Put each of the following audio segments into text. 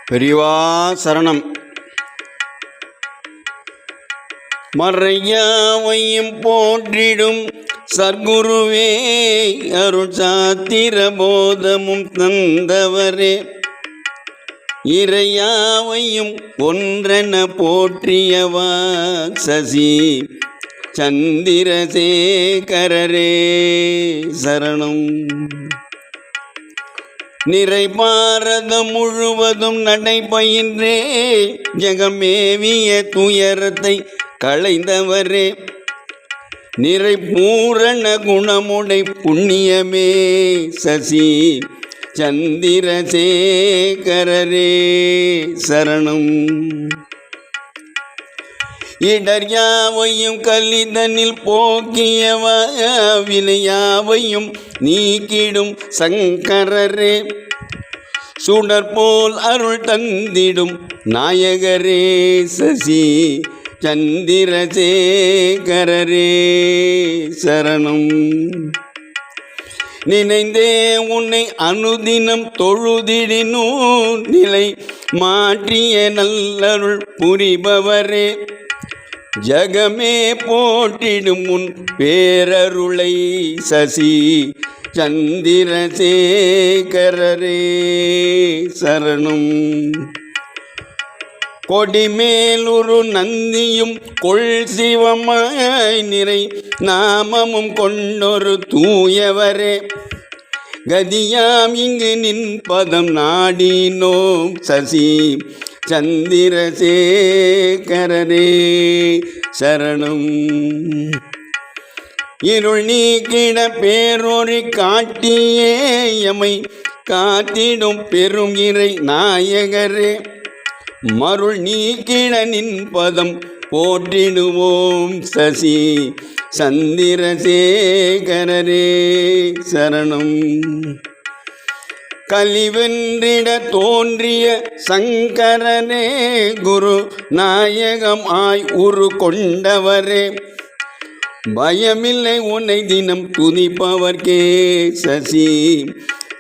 பெரியவா சரணம். மறையாவையும் போற்றிடும் சர்க்குருவே, அருள் சாத்திர போதமும் தந்தவரே, இறையாவையும் ஒன்றென போற்றியவா சசி சந்திரசேகரரே சரணம். நிறை பாரதம் முழுவதும் நடைபயின்றே ஜெகமேவிய துயரத்தை களைந்தவரே, நிறை பூரண குணமுடை புண்ணியமே சசி சந்திரசேகரரே சரணம். இடர் யாவையும் கலிதனில் போக்கியவா, வினையாவையும் நீக்கிடும் சங்கரரே, சுடற்போல் அருள் தந்திடும் நாயகரே சசி சந்திரசேகரரே சரணம். நினைந்தே உன்னை அனுதினம் தொழுதிடினோ, நிலை மாற்றிய நல்லருள் புரிபவரே, ஜகமே போற்றிடும் உன் பேரருளை சசி சந்திரசேகரரே சரணம். கொடிமேலுரு நந்தியும் கொள் சிவமாய் நிறை நாமமும் கொண்டொரு தூயவரே, கதியாம் இங்கு நின் பதம் நாடினோம் சசி சந்திரசேகரரே சரணம். இருள் நீக்கிட பேரொரு காட்டியே எமை காத்திடும் பெரும் இறை நாயகரே, மருள் நீக்கிட நின் பதம் போற்றிடுவோம் சசி சந்திரசேகரரே சரணம். கலிவென்றிட தோன்றிய சங்கரனே, குரு நாயகம் ஆய் உரு கொண்டவரே, பயமில்லை உன்னை தினம் துதிப்பவர்க்கே சசி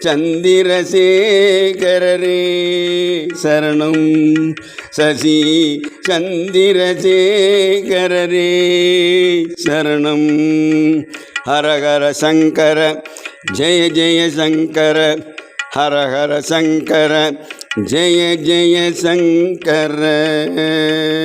சந்திரசேகரரே சரணம். சசி சந்திரசேகரரே சரணம். ஹரஹர சங்கர ஜெய ஜெய சங்கர, ஹரஹர சங்கர ஜெய ஜெய சங்கர.